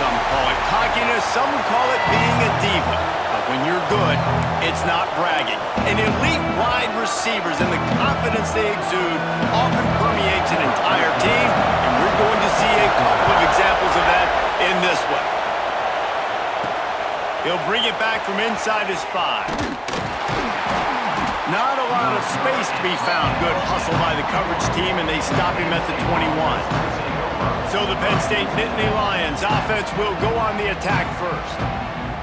some call it cockiness, some would call it being a diva. But when you're good, it's not bragging. And elite wide receivers and the confidence they exude often permeates an entire team, and we're going to see a couple of examples of that in this one. He'll bring it back from inside his 5. Not a lot of space to be found. Good hustle by the coverage team, and they stop him at the 21. So the Penn State Nittany Lions offense will go on the attack first.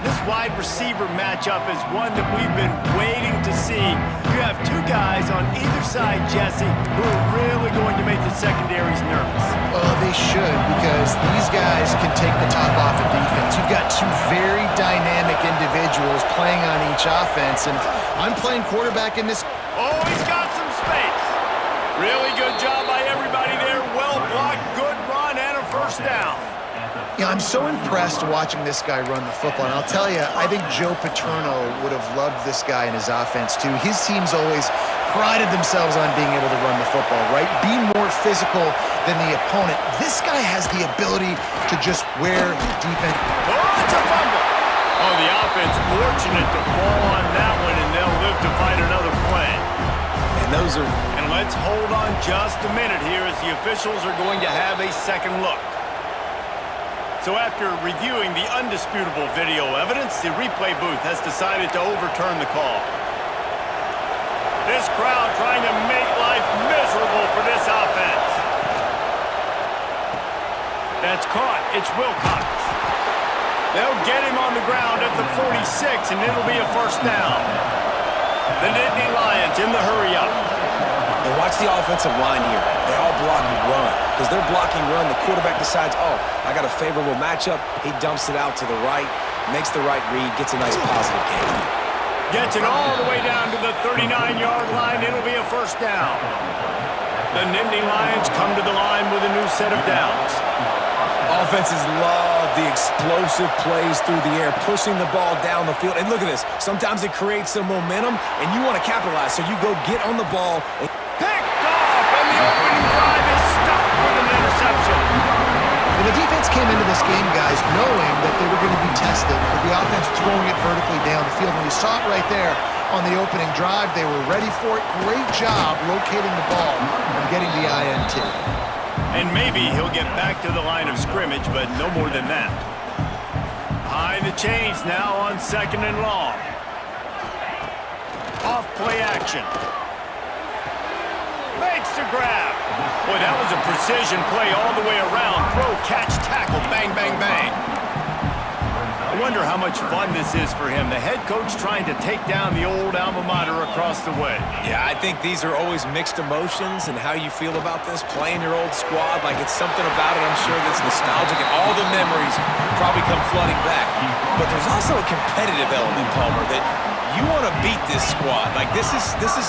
This wide receiver matchup is one that we've been waiting to see. You have two guys on either side, Jesse, who are really going to make the secondaries nervous. Well, they should, because these guys can take the top off of defense. You've got two very dynamic individuals playing on each offense, and I'm playing quarterback in this. Oh, he's got some space. Really good job by everybody there. Well blocked, good run, and a first down. Yeah, I'm so impressed watching this guy run the football. And I'll tell you, I think Joe Paterno would have loved this guy in his offense, too. His teams always prided themselves on being able to run the football, right? Be more physical than the opponent. This guy has the ability to just wear defense. Oh, it's a fumble. Oh, the offense fortunate to fall on that one, and they'll live to fight another play. And let's hold on just a minute here as the officials are going to have a second look. So after reviewing the undisputable video evidence, the replay booth has decided to overturn the call. This crowd trying to make life miserable for this offense. That's caught. It's Wilcox. They'll get him on the ground at the 46, and it'll be a first down. The Nittany Lions in the hurry-up. And watch the offensive line here. They all block and run. Because they're blocking run, the quarterback decides, oh, I got a favorable matchup. He dumps it out to the right, makes the right read, gets a nice positive gain. Gets it all the way down to the 39-yard line. It'll be a first down. The Nittany Lions come to the line with a new set of downs. Offenses love the explosive plays through the air, pushing the ball down the field. And look at this. Sometimes it creates some momentum, and you want to capitalize. So you go get on the ball. And picked off, and the opening drive is stopped with an interception. And the defense came into this game, guys, knowing that they were going to be tested with the offense throwing it vertically down the field. And you saw it right there on the opening drive. They were ready for it. Great job locating the ball and getting the INT. And maybe he'll get back to the line of scrimmage, but no more than that. Behind the chains now on 2nd and long. Off play action. Makes the grab. Boy, that was a precision play all the way around. Throw, catch, tackle, bang, bang, bang. I wonder how much fun this is for him. The head coach trying to take down the old alma mater across the way. yeah, I think these are always mixed emotions and how you feel about this, playing your old squad. Like, it's something about it, I'm sure, that's nostalgic, and all the memories probably come flooding back. But there's also a competitive element, Palmer, that you want to beat this squad. Like, this is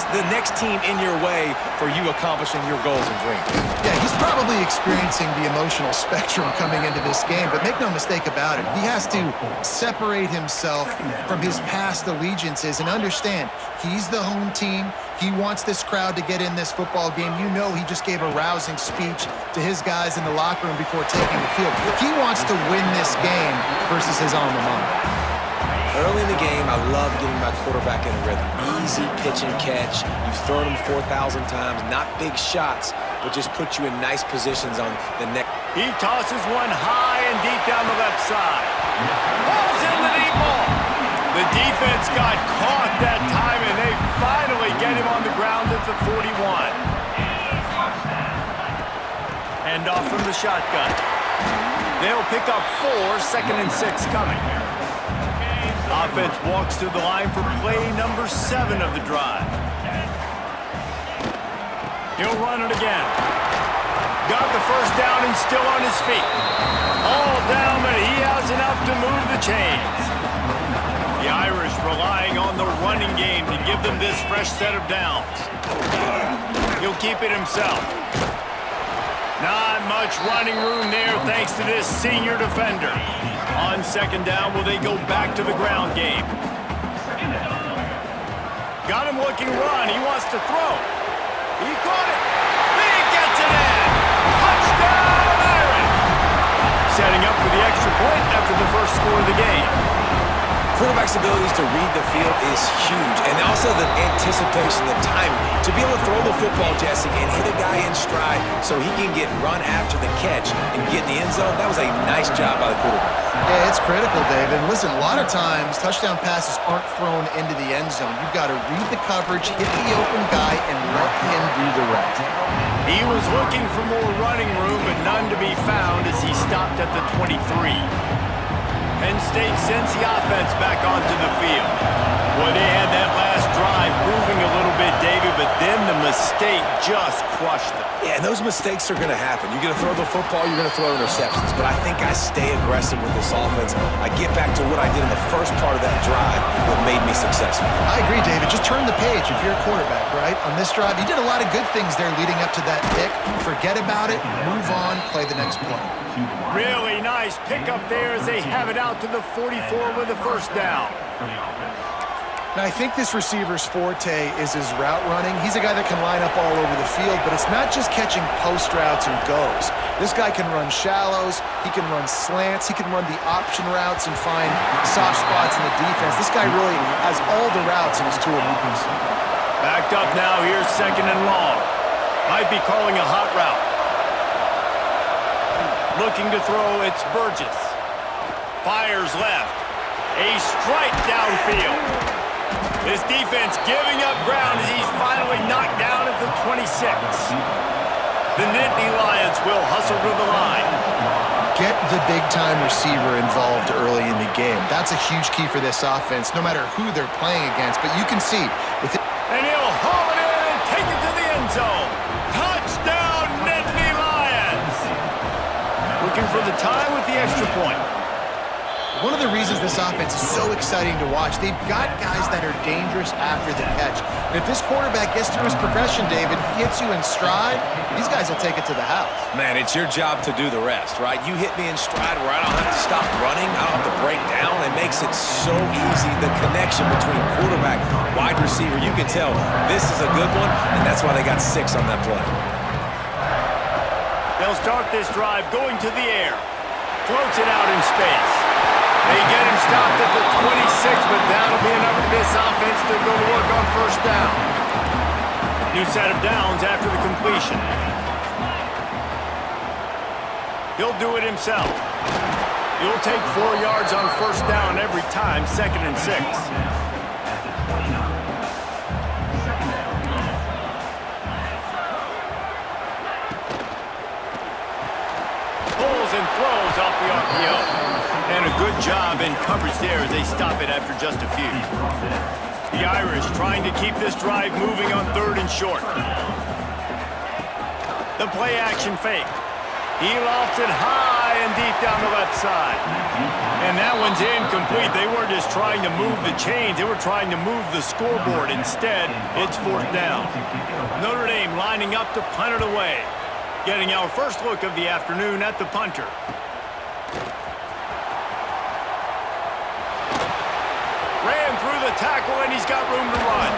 the next team in your way for you accomplishing your goals and dreams. Yeah, he's probably experiencing the emotional spectrum coming into this game, but make no mistake about it, he has to separate himself from his past allegiances and understand he's the home team. He wants this crowd to get in this football game. You know, he just gave a rousing speech to his guys in the locker room before taking the field. He wants to win this game versus his alma mater. Early in the game, I love getting my quarterback in a rhythm. Easy pitch and catch. You've thrown him 4,000 times. Not big shots, but just put you in nice positions on the next. He tosses one high and deep down the left side. Balls in the deep ball. The defense got caught that time, and they finally get him on the ground at the 41. Hand off from the shotgun. They'll pick up 4, 2nd and 6 coming. Offense walks to the line for play number 7 of the drive. He'll run it again. Got the first down and still on his feet. All down, but he has enough to move the chains. The Irish relying on the running game to give them this fresh set of downs. He'll keep it himself. Not much running room there thanks to this senior defender. On 2nd down, will they go back to the ground game? Got him looking run. He wants to throw. He caught it. He gets it in. Touchdown, Irish. Setting up for the extra point. after the first score of the game. Quarterback's abilities to read the field is huge, and also the anticipation, the timing. To be able to throw the football, Jesse, and hit a guy in stride so he can get run after the catch and get in the end zone, that was a nice job by the quarterback. Yeah, it's critical, Dave. And listen, a lot of times touchdown passes aren't thrown into the end zone. You've got to read the coverage, hit the open guy, and let him do the rest. He was looking for more running room, but none to be found as he stopped at the 23. Penn State sends the offense back onto the field. Well, they had that last drive moving a little bit, David, but then the mistake just crushed them. Yeah, and those mistakes are going to happen. You're going to throw the football, you're going to throw interceptions. But I think I stay aggressive with this offense. I get back to what I did in the first part of that drive that made me successful. I agree, David. Just turn the page if you're a quarterback, right? On this drive, you did a lot of good things there leading up to that pick. Forget about it, move on, play the next play. Really nice pickup there as they have it out to the 44 with a first down. Now, I think this receiver's forte is his route running. He's a guy that can line up all over the field, but it's not just catching post routes and goes. This guy can run shallows, he can run slants, he can run the option routes and find soft spots in the defense. This guy really has all the routes in his toolbox. Backed up now, here's second and long. Might be calling a hot route. Looking to throw, it's Burgess. Fires left. A strike downfield. This defense giving up ground as he's finally knocked down at the 26. The Nittany Lions will hustle to the line. Get the big-time receiver involved early in the game. That's a huge key for this offense, no matter who they're playing against. But you can see with it. And he'll haul it in and take it to the end zone. Touchdown, Nittany Lions! Looking for the tie with the extra point. One of the reasons this offense is so exciting to watch, they've got guys that are dangerous after the catch. And if this quarterback gets through his progression, David, hits you in stride, these guys will take it to the house. Man, it's your job to do the rest, right? You hit me in stride where I don't have to stop running, I don't have to break down. It makes it so easy, the connection between quarterback, wide receiver. You can tell this is a good one, and that's why they got 6 on that play. They'll start this drive going to the air. Floats it out in space. They get him stopped at the 26, but that'll be enough for this offense to go to work on first down. New set of downs after the completion. He'll do it himself. He'll take 4 yards on first down every time, 2nd and 6. Pulls and throws off the RPO. And a good job in coverage there as they stop it after just a few. The Irish trying to keep this drive moving on 3rd and short. The play action fake. He lofts it high and deep down the left side. And that one's incomplete. They weren't just trying to move the chains. They were trying to move the scoreboard. Instead, it's 4th down. Notre Dame lining up to punt it away. Getting our first look of the afternoon at the punter. Ran through the tackle, and he's got room to run.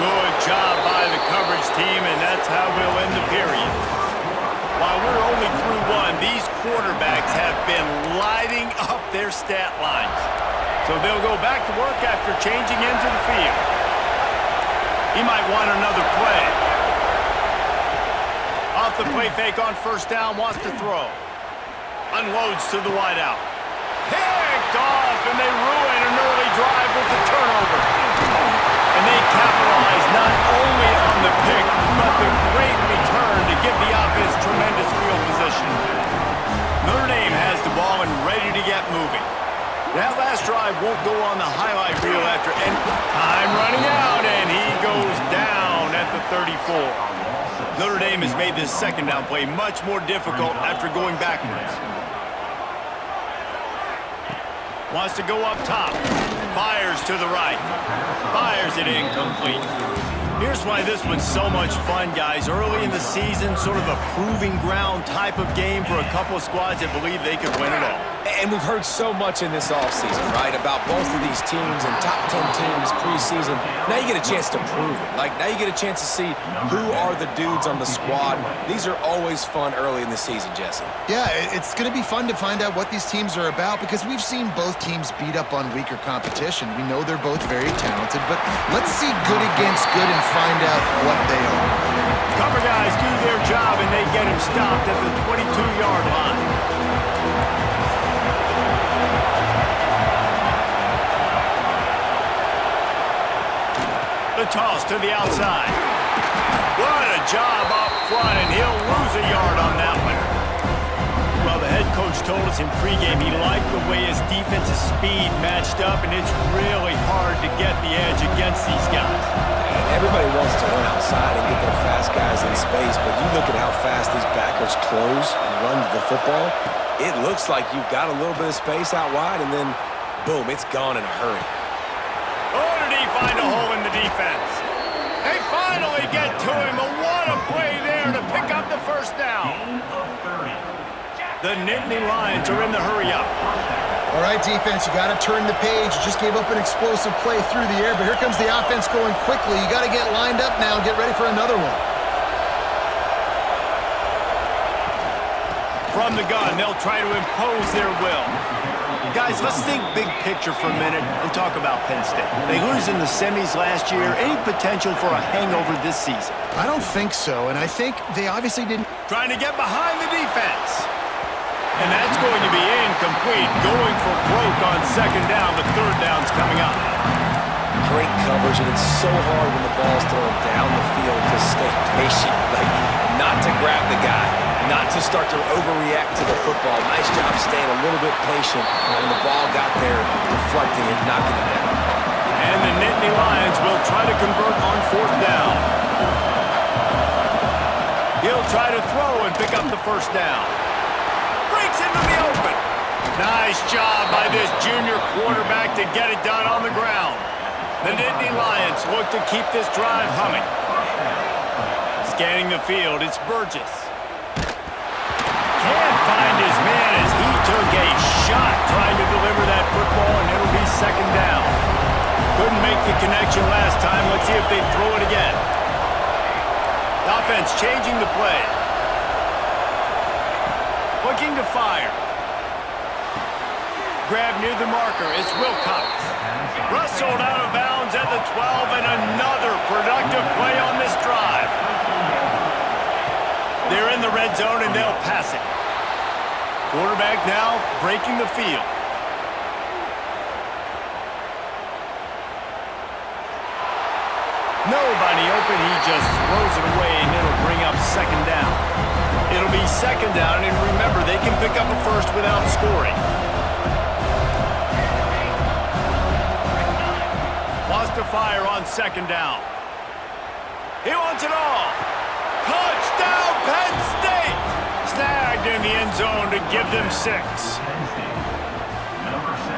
Good job by the coverage team, and that's how we'll end the period. While we're only through 1, these quarterbacks have been lighting up their stat lines. So they'll go back to work after changing into the field. He might want another play. Off the play fake on first down, wants to throw. Unloads to the wideout. Picked off, and they ruin an early drive with the turnover. And they capitalize not only on the pick, but the great return to give the offense tremendous field position. Notre Dame has the ball and ready to get moving. That last drive won't go on the highlight reel after end time running out, and he goes down at the 34. Notre Dame has made this second down play much more difficult after going backwards. Wants to go up top. Fires to the right. Fires it incomplete. Here's why this was so much fun, guys. Early in the season, sort of a proving ground type of game for a couple of squads that believe they could win it all. And we've heard so much in this offseason, right, about both of these teams and top 10 teams preseason. Now you get a chance to prove it. Like, now you get a chance to see who are the dudes on the squad. These are always fun early in the season, Jesse. Yeah, it's going to be fun to find out what these teams are about because we've seen both teams beat up on weaker competition. We know they're both very talented, but let's see good against good and find out what they are. Cover guys do their job, and they get him stopped at the 22-yard line. The toss to the outside. What a job up front, and he'll lose a yard on that one. Well, the head coach told us in pregame he liked the way his defense's speed matched up, and it's really hard to get the edge against these guys. And everybody wants to run outside and get their fast guys in space, but you look at how fast these backers close and run to the football, it looks like you've got a little bit of space out wide, and then, boom, it's gone in a hurry. Oh, did he find a hole in the defense? They finally get to him, but what a play there to pick up the first down. The Nittany Lions are in the hurry-up. All right, defense, you got to turn the page. You just gave up an explosive play through the air, but here comes the offense going quickly. You got to get lined up now and get ready for another one. From the gun, they'll try to impose their will. Guys, let's think big picture for a minute and talk about Penn State. They lose in the semis last year. Any potential for a hangover this season? I don't think so, and I think they obviously didn't. Trying to get behind the defense. And that's going to be incomplete. Going for broke on second down. The third down's coming up. Great coverage, and it's so hard when the ball's thrown down the field to stay patient. Like, not to grab the guy, not to start to overreact to the football. Nice job staying a little bit patient when the ball got there, deflecting it, knocking it down. And the Nittany Lions will try to convert on fourth down. He'll try to throw and pick up the first down. Breaks into the open. Nice job by this junior quarterback to get it done on the ground. The Nittany Lions look to keep this drive humming. Scanning the field, it's Burgess. Can't find his man as he took a shot trying to deliver that football, and it'll be second down. Couldn't make the connection last time. Let's see if they throw it again. The offense changing the play. Looking to fire. Grab near the marker. It's Wilcox. Wrestled out of bounds at the 12, and another productive play on this drive. They're in the red zone, and they'll pass it. Quarterback now breaking the field. Nobody open. He just throws it away, and it'll bring up second down. It'll be second down, and remember, they can pick up a first without scoring. Wants to fire on second down. He wants it all. Touchdown, Penn State! Snagged in the end zone to give them 6.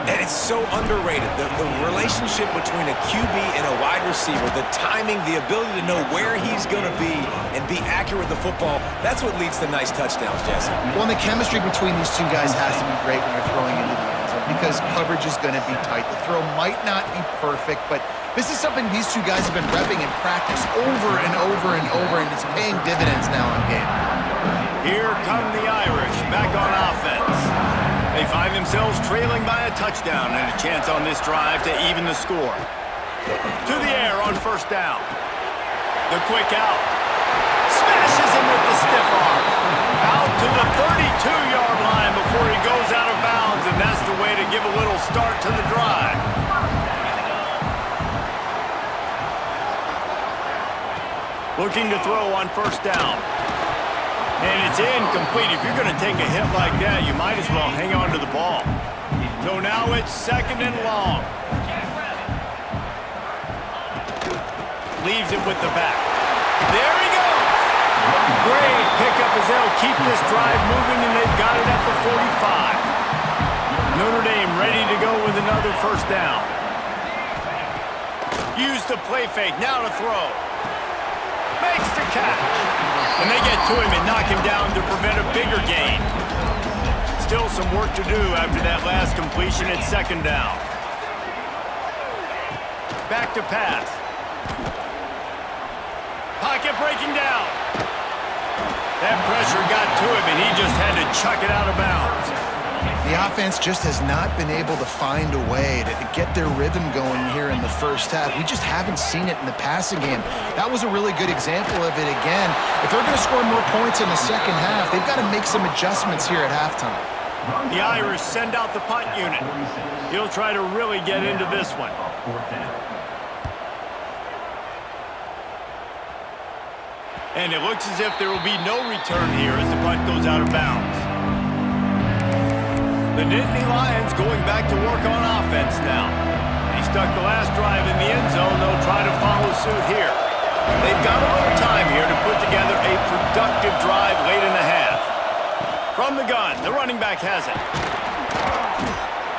And it's so underrated. The relationship between a QB and a wide receiver, the timing, the ability to know where he's going to be and be accurate with the football, that's what leads to nice touchdowns, Jesse. Well, and the chemistry between these two guys has to be great when you're throwing into the end zone because coverage is going to be tight. The throw might not be perfect, but this is something these two guys have been repping in practice over and over and over, and it's paying dividends now in game. Here come the Irish back on offense. They find themselves trailing by a touchdown and a chance on this drive to even the score. To the air on first down. The quick out. Smashes him with the stiff arm. Out to the 32-yard line before he goes out of bounds, and that's the way to give a little start to the drive. Looking to throw on first down. And it's incomplete. If you're going to take a hit like that, you might as well hang on to the ball. So now it's second and long. Leaves it with the back. There he goes. Great pickup as they'll keep this drive moving, and they've got it at the 45. Notre Dame ready to go with another first down. Use the play fake. Now to throw. Makes the catch. And they get to him and knock him down to prevent a bigger gain. still some work to do after that last completion at second down. Back to pass. Pocket breaking down. That pressure got to him, and he just had to chuck it out of bounds. The offense just has not been able to find a way to get their rhythm going here in the first half. We just haven't seen it in the passing game. That was a really good example of it again. If they're going to score more points in the second half, they've got to make some adjustments here at halftime. The Irish send out the punt unit. He'll try to really get into this one. And it looks as if there will be no return here as the punt goes out of bounds. The Nittany Lions going back to work on offense now. They stuck the last drive in the end zone. They'll try to follow suit here. They've got a little time here to put together a productive drive late in the half. From the gun, the running back has it.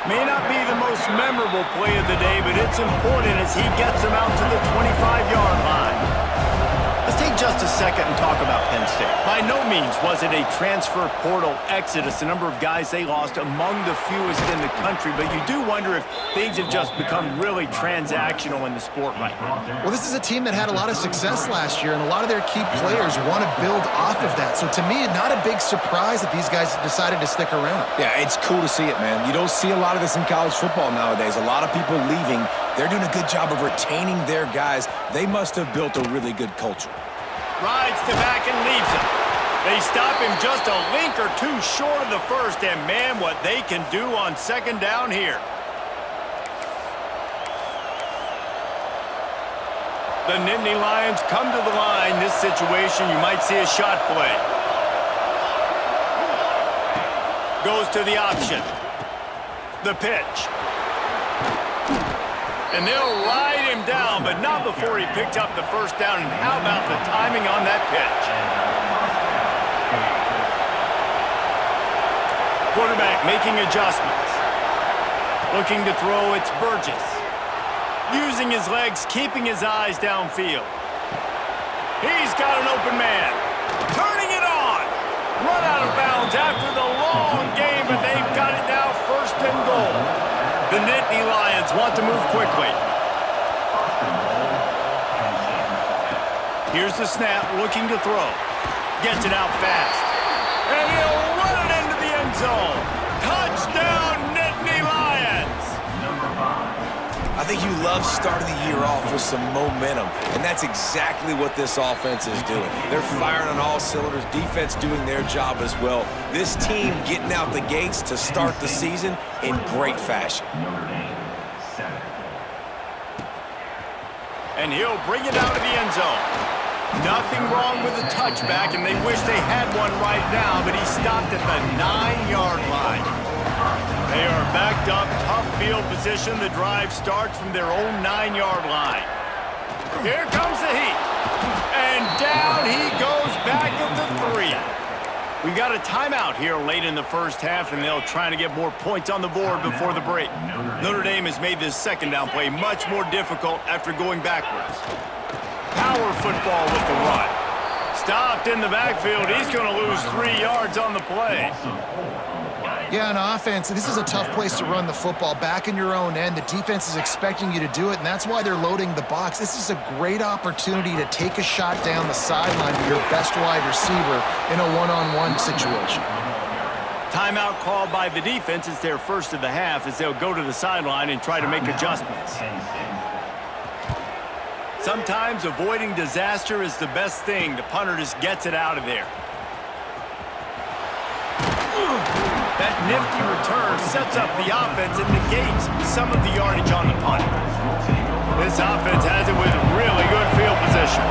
May not be the most memorable play of the day, but it's important as he gets them out to the 25-yard line. Let's take just a second and talk about Penn State. By no means was it a transfer portal exodus, the number of guys they lost among the fewest in the country, but you do wonder if things have just become really transactional in the sport right now. Well, this is a team that had a lot of success last year, and a lot of their key players want to build off of that. So to me, not a big surprise that these guys decided to stick around. Yeah, it's cool to see it, man. You don't see a lot of this in college football nowadays. A lot of people leaving. They're doing a good job of retaining their guys. They must have built a really good culture. Rides to back and leaves him. They stop him just a link or two short of the first, and man, what they can do on second down here. The Nittany Lions come to the line. This situation, you might see a shot play. Goes to the option. The pitch. And they'll ride him down, but not before he picked up the first down. And how about the timing on that pitch? Quarterback making adjustments. Looking to throw, it's Burgess. Using his legs, keeping his eyes downfield. He's got an open man. Turning it on. Run out of bounds after the long game, but they've got it now first and goal. The Nittany Lions want to move quickly. Here's the snap, looking to throw. Gets it out fast. And he'll run it into the end zone. Touchdown, Nittany Lions! I think you love starting the year off with some momentum, and that's exactly what this offense is doing. They're firing on all cylinders, defense doing their job as well. This team getting out the gates to start the season in great fashion. And he'll bring it out of the end zone. Nothing wrong with the touchback, and they wish they had one right now, but he stopped at the 9-yard line. They are backed up, tough field position. The drive starts from their own 9-yard line. Here comes the heat. And down he goes back at the 3. We got a timeout here late in the first half, and they'll try to get more points on the board before the break. Notre Dame has made this second down play much more difficult after going backwards. Power football with the run. Stopped in the backfield. He's going to lose 3 yards on the play. Yeah, on offense, this is a tough place to run the football. Back in your own end, the defense is expecting you to do it, and that's why they're loading the box. This is a great opportunity to take a shot down the sideline to your best wide receiver in a one-on-one situation. Timeout called by the defense. It's their first of the half as they'll go to the sideline and try to make adjustments. Sometimes avoiding disaster is the best thing. The punter just gets it out of there. That nifty return sets up the offense and negates some of the yardage on the punt. This offense has it with really good field position.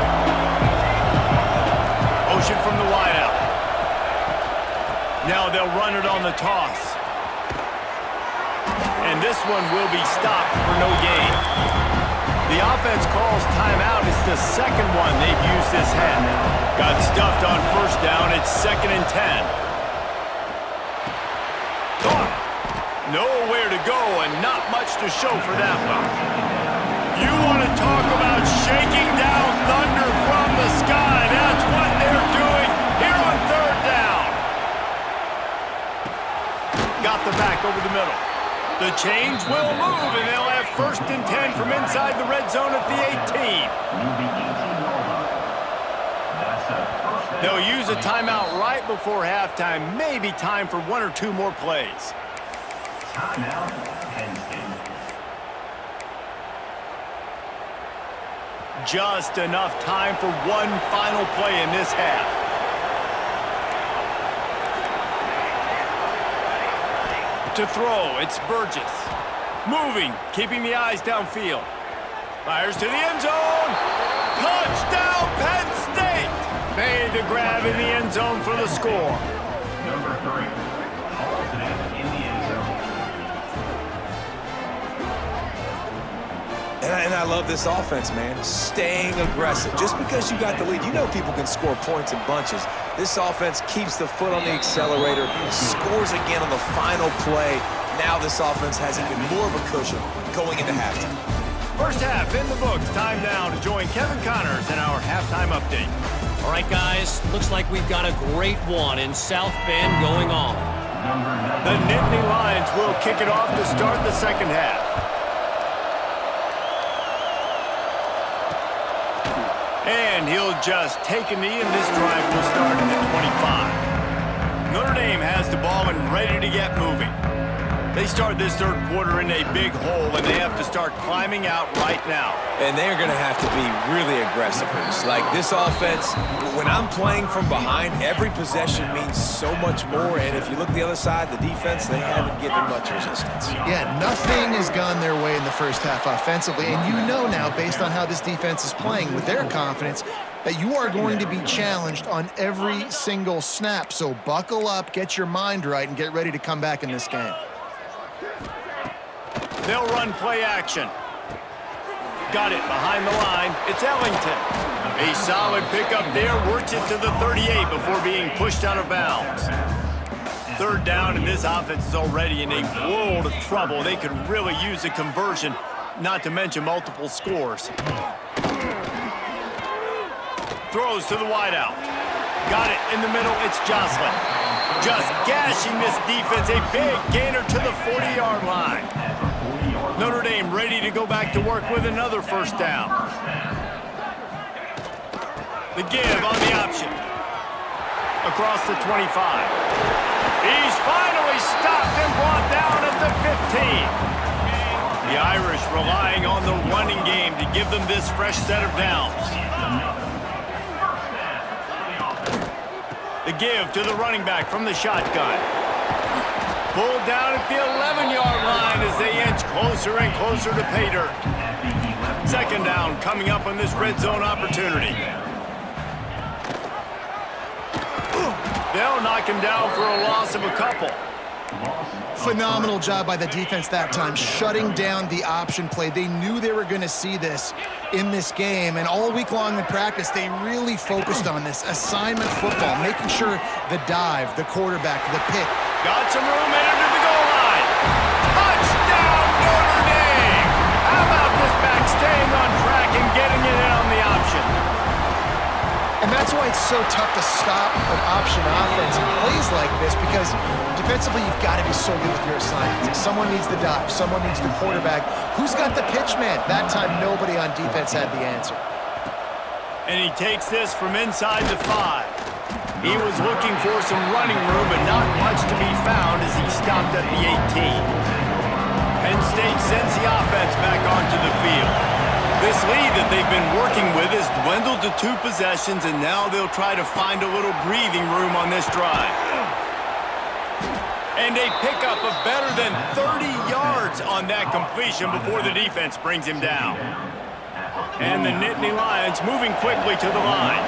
Motion from the wideout. Now they'll run it on the toss. And this one will be stopped for no gain. The offense calls timeout. It's the second one they've used this half. Got stuffed on first down. It's 2nd and 10. Nowhere to go and not much to show for that one. You want to talk about shaking down thunder from the sky. That's what they're doing here on 3rd down. The chains will move, and they'll have 1st and 10 from inside the red zone at the 18. They'll use a timeout right before halftime. Maybe time for 1 or 2 more plays. Timeout, Penn State. Just enough time for one final play in this half. To throw, it's Burgess. Moving, keeping the eyes downfield. Fires to the end zone. Touchdown, Penn State! Made the grab in the end zone for the score. Number 3, hauls it in the end zone. And I love this offense, man. Staying aggressive. Just because you got the lead, you know people can score points in bunches. This offense keeps the foot on the accelerator, scores again on the final play. Now this offense has even more of a cushion going into halftime. First half in the books. Time now to join Kevin Connors in our halftime update. All right, guys, looks like we've got a great one in South Bend going on. The Nittany Lions will kick it off to start the second half. And he'll just take a knee, and this drive will start at the 25. Notre Dame has the ball and ready to get moving. They start this third quarter in a big hole, and they have to start climbing out right now. And they're going to have to be really aggressive. Like this offense, when I'm playing from behind, every possession means so much more. And if you look at the other side, the defense, they haven't given much resistance. Yeah, nothing has gone their way in the first half offensively. And you know now, based on how this defense is playing with their confidence, that you are going to be challenged on every single snap. So buckle up, get your mind right, and get ready to come back in this game. They'll run play action. Got it behind the line. It's Ellington. A solid pickup there. Works it to the 38 before being pushed out of bounds. Third down, and this offense is already in a world of trouble. They could really use a conversion, not to mention multiple scores. Throws to the wideout. Got it in the middle. It's Jocelyn. Just gashing this defense. A big gainer to the 40-yard line. Notre Dame ready to go back to work with another first down. The give on the option. Across the 25. He's finally stopped and brought down at the 15. The Irish relying on the running game to give them this fresh set of downs. The give to the running back from the shotgun. Pulled down at the 11-yard line as they inch closer and closer to pay dirt. Second down coming up on this red zone opportunity. They'll knock him down for a loss of a couple. Phenomenal job by the defense that time, shutting down the option play. They knew they were going to see this in this game, and all week long in practice, they really focused on this assignment football, making sure the dive, the quarterback, the pick. Got some room in under the goal line. Touchdown, Notre Dame! How about this back staying on track and getting it in on the option? And that's why it's so tough to stop an option offense in plays like this, because defensively you've got to be so good with your assignments. Someone needs the dive, someone needs the quarterback. Who's got the pitch man? That time nobody on defense had the answer. And he takes this from inside the 5. He was looking for some running room, but not much to be found as he stopped at the 18. Penn State sends the offense back onto the field. This lead that they've been working with has dwindled to 2 possessions, and now they'll try to find a little breathing room on this drive. And a pickup of better than 30 yards on that completion before the defense brings him down. And the Nittany Lions moving quickly to the line.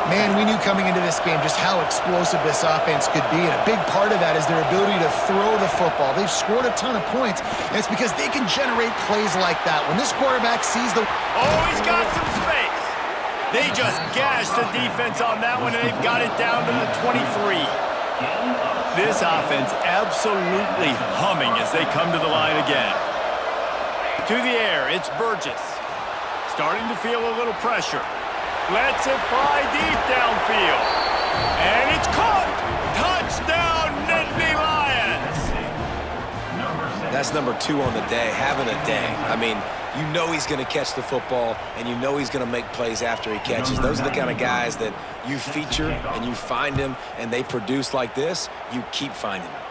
Man, we knew coming into this game just how explosive this offense could be, and a big part of that is their ability to throw the football. They've scored a ton of points, and it's because they can generate plays like that. When this quarterback sees the... Oh, he's got some space. They just gashed the defense on that one, and they've got it down to the 23. This offense absolutely humming as they come to the line again. To the air, it's Burgess. Starting to feel a little pressure. Lets it fly deep downfield. And it's caught! Touchdown, Nittany Lions! that's number 2 on the day, having a day. I mean, you know he's going to catch the football, and you know he's going to make plays after he catches. Those are the kind of guys that you feature and you find him, and they produce like this, you keep finding them.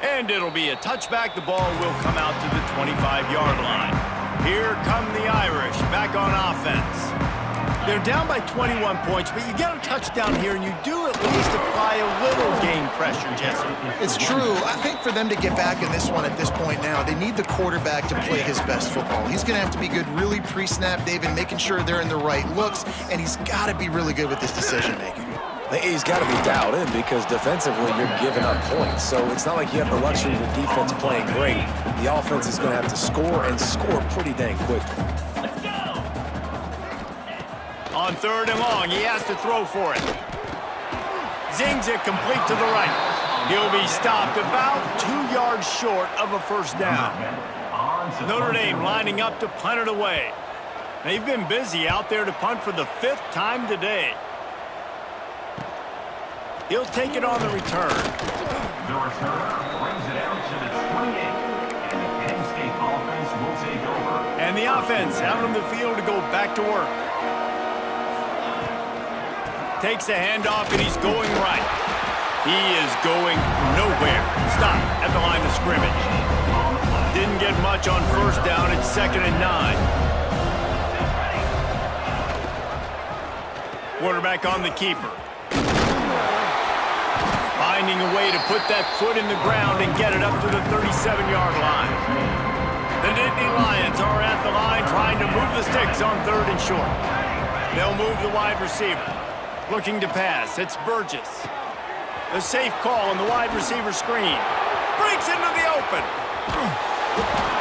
And it'll be a touchback. The ball will come out to the 25-yard line. Here come the Irish back on offense. They're down by 21 points, but you get a touchdown here, and you do at least apply a little game pressure, Jesse. It's true. I think for them to get back in this one at this point now, they need the quarterback to play his best football. He's going to have to be good really pre-snap, David, making sure they're in the right looks, and he's got to be really good with his decision-making. He's got to be dialed in because defensively you're giving up points. So it's not like you have the luxury of the defense playing great. The offense is going to have to score and score pretty dang quickly. On 3rd and long, he has to throw for it. Zings it complete to the right. He'll be stopped about 2 yards short of a first down. Notre Dame lining up to punt it away. They've been busy out there to punt for the 5th time today. He'll take it on the return. The returner brings it out to the 28, and the Penn State offense will take over. And the offense out on the field to go back to work. Takes the handoff, and he's going right. He is going nowhere. Stop at the line of scrimmage. Didn't get much on first down. It's 2nd and 9. Quarterback on the keeper. Finding a way to put that foot in the ground and get it up to the 37-yard line. The Nittany Lions are at the line trying to move the sticks on 3rd and short. They'll move the wide receiver. Looking to pass. It's Burgess. The safe call on the wide receiver screen. Breaks into the open.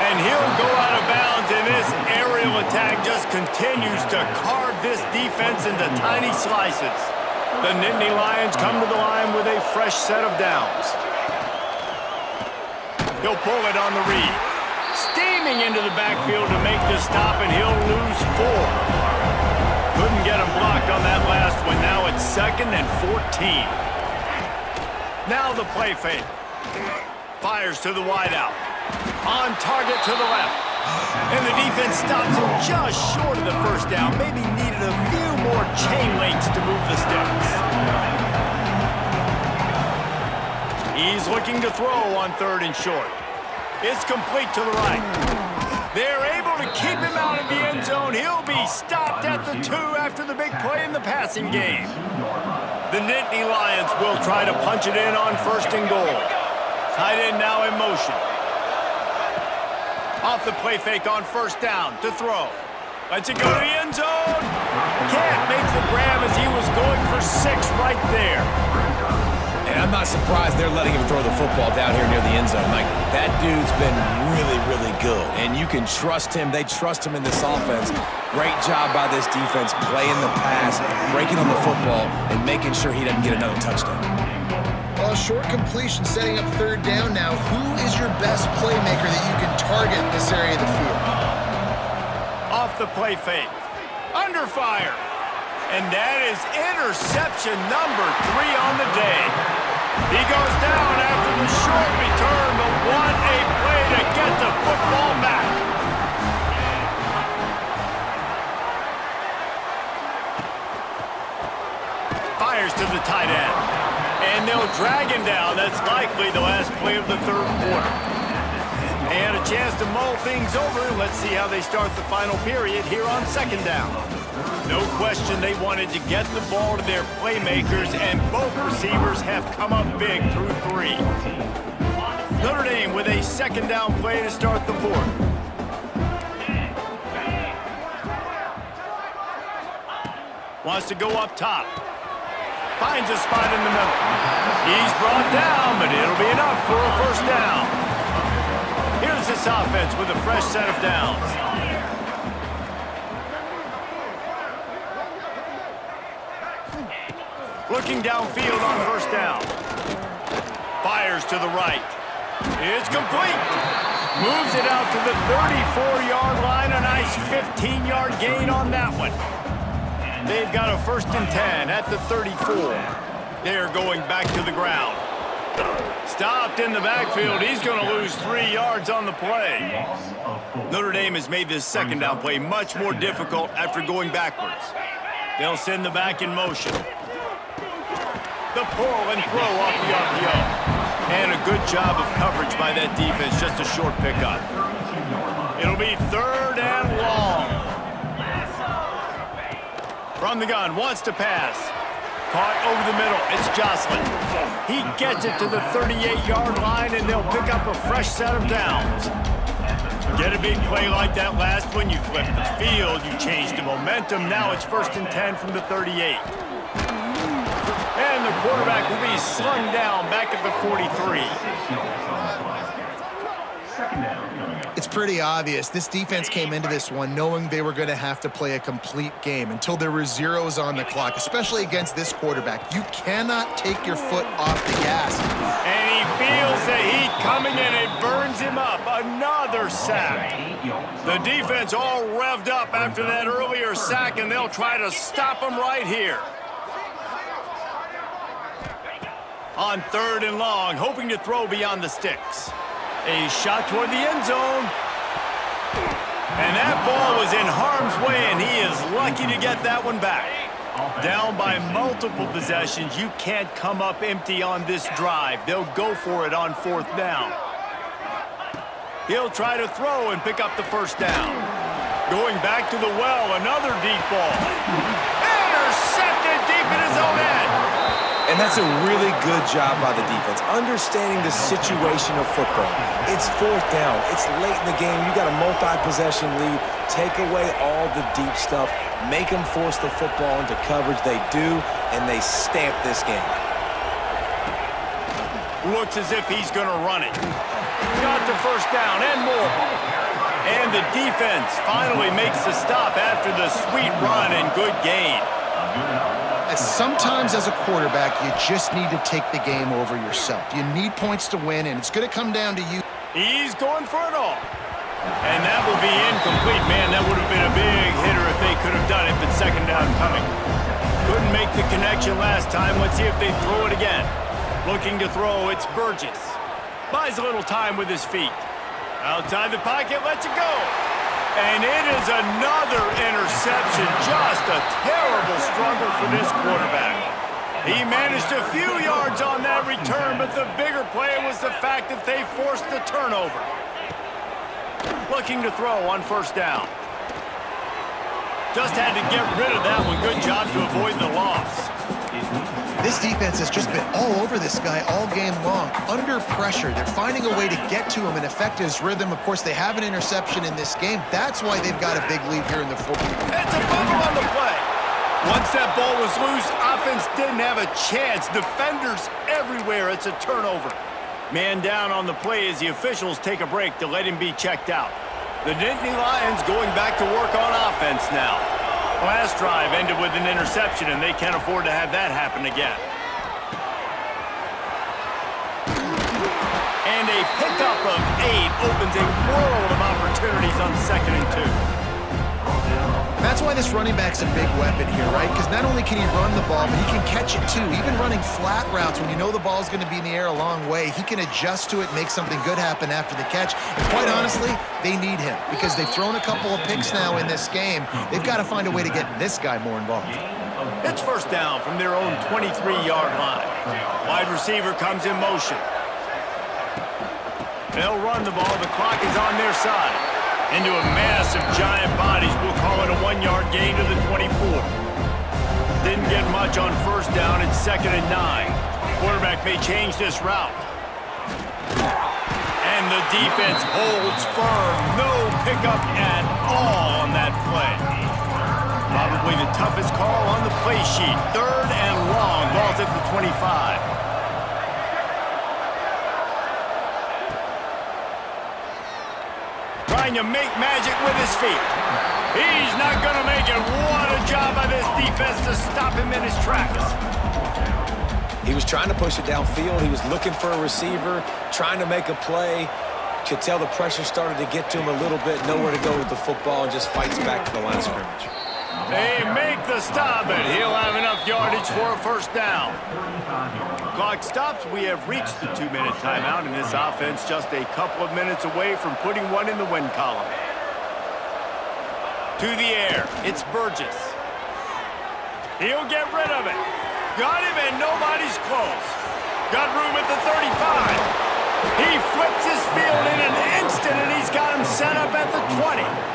And he'll go out of bounds, and this aerial attack just continues to carve this defense into tiny slices. The Nittany Lions come to the line with a fresh set of downs. He'll pull it on the read. Steaming into the backfield to make the stop, and he'll lose 4. Couldn't get him blocked on that last one. Now it's 2nd and 14. Now the play fake. Fires to the wideout. On target to the left. And the defense stops him just short of the first down. Maybe needed a few more chain links to move the sticks. He's looking to throw on 3rd and short. It's complete to the right. They're able to keep him out of the end zone. He'll be stopped at the 2 after the big play in the passing game. The Nittany Lions will try to punch it in on 1st and goal. Tight end now in motion. Off the play fake on 1st down to throw. Lets it go to the end zone. Can't make the grab as he was going for 6 right there. And I'm not surprised they're letting him throw the football down here near the end zone. Like, that dude's been really, really good. And you can trust him. They trust him in this offense. Great job by this defense playing the pass, breaking on the football, and making sure he doesn't get another touchdown. Well, short completion setting up 3rd down now. Who is your best playmaker that you can target in this area of the field? Off the play fake. Under fire. And that is interception number 3 on the day. He goes down after the short return, but what a play to get the football back. Fires to the tight end. And they'll drag him down. That's likely the last play of the 3rd quarter. They had a chance to mull things over. Let's see how they start the final period here on 2nd down. No question they wanted to get the ball to their playmakers, and both receivers have come up big through 3. Notre Dame with a 2nd down play to start the 4th. Wants to go up top. Finds a spot in the middle. He's brought down, but it'll be enough for a first down. Here's this offense with a fresh set of downs. Looking downfield on first down. Fires to the right. It's complete. Moves it out to the 34-yard line. A nice 15-yard gain on that one. They've got a 1st and 10 at the 34. They're going back to the ground. Stopped in the backfield. He's going to lose 3 yards on the play. Notre Dame has made this second down play much more difficult after going backwards. They'll send the back in motion. The pull and throw off the RPO. And a good job of coverage by that defense, just a short pickup. It'll be 3rd and long. From the gun, wants to pass. Caught over the middle, it's Jocelyn. He gets it to the 38-yard line, and they'll pick up a fresh set of downs. Get a big play like that last one, you flip the field, you change the momentum. Now it's 1st and 10 from the 38. And the quarterback will be slung down back at the 43. It's pretty obvious. This defense came into this one knowing they were going to have to play a complete game until there were zeros on the clock, especially against this quarterback. You cannot take your foot off the gas. And he feels the heat coming in. It burns him up. Another sack. The defense all revved up after that earlier sack, and they'll try to stop him right here. On 3rd and long, hoping to throw beyond the sticks. A shot toward the end zone. And that ball was in harm's way, and he is lucky to get that one back. Down by multiple possessions, you can't come up empty on this drive. They'll go for it on 4th down. He'll try to throw and pick up the 1st down. Going back to the well, another deep ball. Intercepted deep in his own end. And that's a really good job by the defense, understanding the situation of football. It's 4th down. It's late in the game. You got a multi-possession lead. Take away all the deep stuff. Make them force the football into coverage. They do, and they stamp this game. Looks as if he's going to run it. Got the 1st down and more. And the defense finally makes the stop after the sweet run and good gain. Sometimes as a quarterback, you just need to take the game over yourself. You need points to win, and it's going to come down to you. He's going for it all. And that will be incomplete. Man, that would have been a big hitter if they could have done it, but 2nd down coming. Couldn't make the connection last time. Let's see if they throw it again. Looking to throw, it's Burgess. Buys a little time with his feet. Outside the pocket, lets it go. And it is another interception. Just a terrible struggle for this quarterback. He managed a few yards on that return, but the bigger play was the fact that they forced the turnover. Looking to throw on 1st down. Just had to get rid of that one. Good job to avoid the loss. This defense has just been all over this guy all game long. Under pressure, they're finding a way to get to him and affect his rhythm. Of course, they have an interception in this game. That's why they've got a big lead here in the 4th. It's a fumble on the play. Once that ball was loose, offense didn't have a chance. Defenders everywhere. It's a turnover. Man down on the play as the officials take a break to let him be checked out. The Nittany Lions going back to work on offense now. Last drive ended with an interception, and they can't afford to have that happen again. And a pickup of 8 opens a world of opportunities on 2nd and 2. That's why this running back's a big weapon here, right? Because not only can he run the ball, but he can catch it too. Even running flat routes when you know the ball's going to be in the air a long way, he can adjust to it, make something good happen after the catch. And quite honestly, they need him because they've thrown a couple of picks now in this game. They've got to find a way to get this guy more involved. It's 1st down from their own 23-yard line. Wide receiver comes in motion. They'll run the ball. The clock is on their side. Into a mass of giant bodies. We'll call it a 1-yard gain to the 24. Didn't get much on 1st down. It's 2nd and 9. Quarterback may change this route. And the defense holds firm. No pickup at all on that play. Probably the toughest call on the play sheet. 3rd and long. Ball's at the 25. Trying to make magic with his feet. He's not going to make it. What a job by this defense to stop him in his tracks. He was trying to push it downfield. He was looking for a receiver, trying to make a play. Could tell the pressure started to get to him a little bit. Nowhere to go with the football, and just fights back to the line of scrimmage. They make the stop, and he'll have enough yardage for a first down. Clock stops. We have reached the 2-minute timeout, and this offense just a couple of minutes away from putting one in the win column. To the air, it's Burgess. He'll get rid of it. Got him, and nobody's close. Got room at the 35. He flips his field in an instant, and he's got him set up at the 20.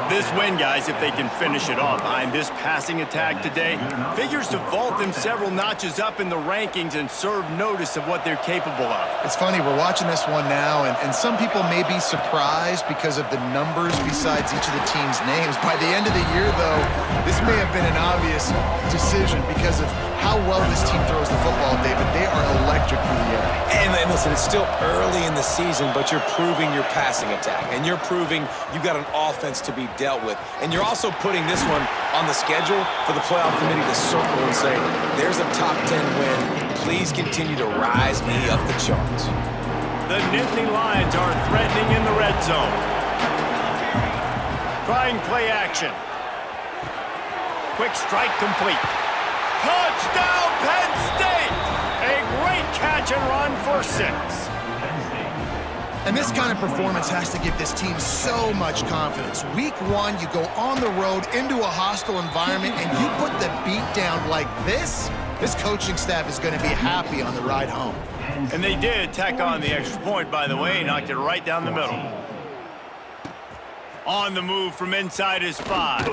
This win, guys, if they can finish it off behind this passing attack today, figures to vault them several notches up in the rankings and serve notice of what they're capable of. It's funny, we're watching this one now, and some people may be surprised because of the numbers besides each of the team's names. By the end of the year, though, this may have been an obvious decision because of how well this team throws the football, David. They are electric through the air. And listen, it's still early in the season, but you're proving your passing attack, and you're proving you've got an offense to be dealt with. And you're also putting this one on the schedule for the playoff committee to circle and say, there's a top 10 win. Please continue to rise me up the charts. The Nittany Lions are threatening in the red zone. Trying play action. Quick strike complete. Touchdown, Penn State! A great catch and run for 6. And this kind of performance has to give this team so much confidence. Week 1, you go on the road into a hostile environment, and you put the beat down like this coaching staff is going to be happy on the ride home. And they did tack on the extra point, by the way, knocked it right down the middle. On the move from inside his 5.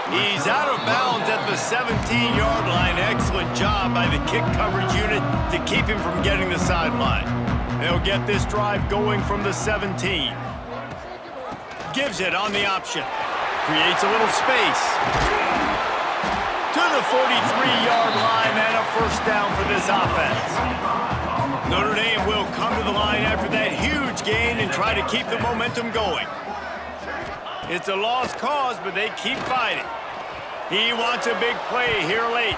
He's out of bounds at the 17-yard line. Excellent job by the kick coverage unit to keep him from getting the sideline. They'll get this drive going from the 17. Gives it on the option. Creates a little space. To the 43-yard line and a first down for this offense. Notre Dame will come to the line after that huge gain and try to keep the momentum going. It's a lost cause, but they keep fighting. He wants a big play here late.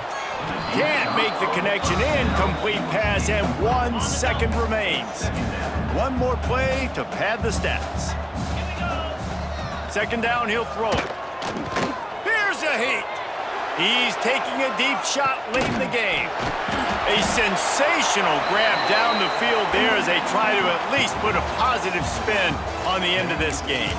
Can't make the connection. Incomplete pass, and 1 second remains. One more play to pad the stats. Second down, he'll throw it. Here's a heat. He's taking a deep shot late in the game. A sensational grab down the field there as they try to at least put a positive spin on the end of this game.